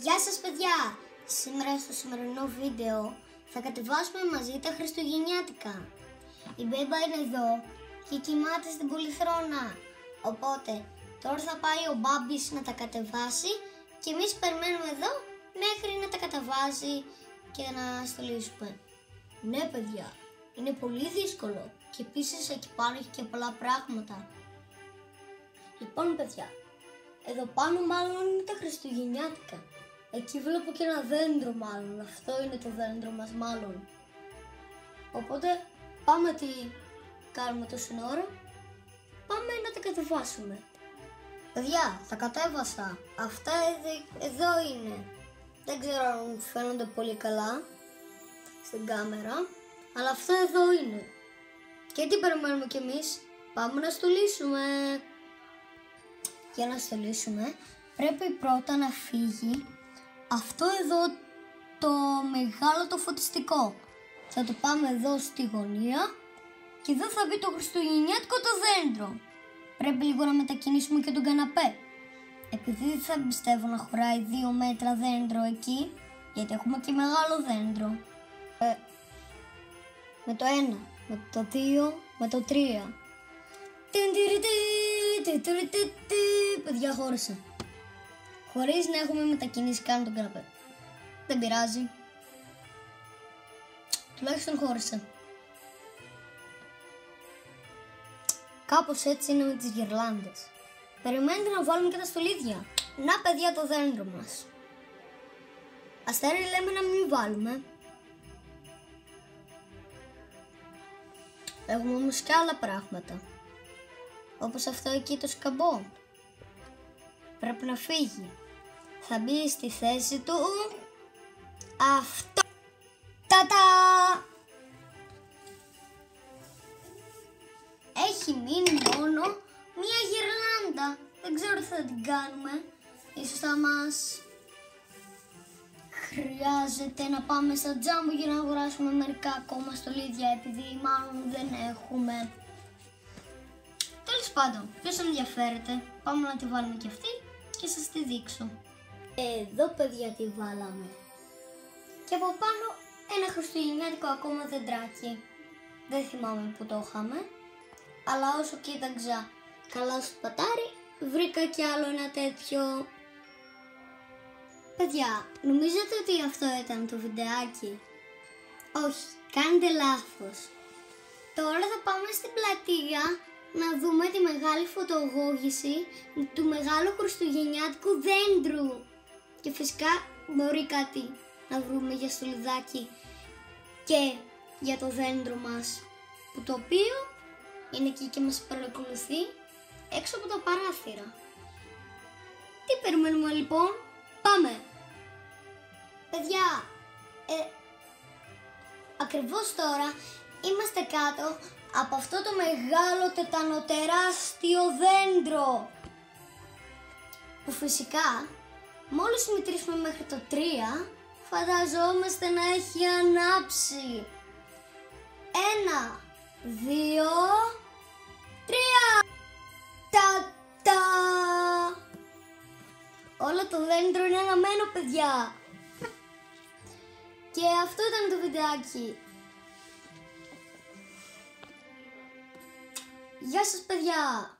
Γεια σας παιδιά! Σήμερα στο σημερινό βίντεο θα κατεβάσουμε μαζί τα χριστουγεννιάτικα. Η Μπέμπα είναι εδώ και κοιμάται στην πολυθρόνα. Οπότε τώρα θα πάει ο Μπάμπης να τα κατεβάσει και εμείς περιμένουμε εδώ μέχρι να τα κατεβάζει και να στολίσουμε. Ναι παιδιά, είναι πολύ δύσκολο και επίσης εκεί πάνω έχει και πολλά πράγματα. Λοιπόν παιδιά, εδώ πάνω μάλλον είναι τα χριστουγεννιάτικα. Εκεί βλέπω και ένα δέντρο μάλλον, αυτό είναι το δέντρο μας μάλλον. Οπότε πάμε τι κάνουμε τόση ώρα, πάμε να τα κατεβάσουμε. Παιδιά, τα κατέβασα, αυτά εδώ είναι. Δεν ξέρω αν φαίνονται πολύ καλά στην κάμερα, αλλά αυτά εδώ είναι. Και τι περιμένουμε κι εμείς, πάμε να στολίσουμε. Για να στολίσουμε πρέπει πρώτα να φύγει αυτό εδώ το μεγάλο το φωτιστικό. Θα το πάμε εδώ στη γωνία και εδώ θα μπει το χριστουγεννιάτικο το δέντρο. Πρέπει λίγο να μετακινήσουμε και τον καναπέ, επειδή δεν θα πιστεύω να χωράει 2 μέτρα δέντρο εκεί, γιατί έχουμε και μεγάλο δέντρο. Με το 1, με το 2, με το 3. Παιδιά, χώρισε. Χωρίς να έχουμε μετακινήσει καν τον καναπέ. Δεν πειράζει. Τουλάχιστον χώρισε. Κάπως έτσι είναι με τις γυρλάντες. Περιμένετε να βάλουμε και τα στολίδια. Να παιδιά το δέντρο μας. Αστέρι λέμε να μην βάλουμε. Έχουμε όμως και άλλα πράγματα. Όπως αυτό εκεί το σκαμπό. Πρέπει να φύγει. Θα μπει στη θέση του αυτό. Τατά! Έχει μείνει μόνο μία γυρλάντα. Δεν ξέρω τι θα την κάνουμε. Ίσως θα μας χρειάζεται να πάμε στα Τζάμπο για να αγοράσουμε μερικά ακόμα στολίδια, επειδή μάλλον δεν έχουμε. Τέλος πάντων, ποιος ενδιαφέρεται, πάμε να τη βάλουμε και αυτή και σας τη δείξω. Εδώ παιδιά τη βάλαμε. Και από πάνω ένα χριστουγεννιάτικο ακόμα δεντράκι. Δεν θυμάμαι που το είχαμε, αλλά όσο κοίταξα καλά στο πατάρι, βρήκα κι άλλο ένα τέτοιο. Παιδιά, νομίζετε ότι αυτό ήταν το βιντεάκι? Όχι, κάνετε λάθος. Τώρα θα πάμε στην πλατεία να δούμε τη μεγάλη φωτογόγηση του μεγάλου χριστουγεννιάτικου δέντρου. Και φυσικά μπορεί κάτι να βρούμε για στολιδάκι και για το δέντρο μας, που το οποίο είναι εκεί και μας παρακολουθεί έξω από τα παράθυρα. Τι περιμένουμε λοιπόν, πάμε! Παιδιά, ακριβώς τώρα είμαστε κάτω από αυτό το μεγάλο τετανοτεράστιο δέντρο, που φυσικά μόλις μετρήσουμε μέχρι το 3 φανταζόμαστε να έχει ανάψει. 1, 2, 3. Τατά! Όλο το δέντρο είναι αναμένο παιδιά. Και αυτό ήταν το βιντεάκι. Γεια σας παιδιά!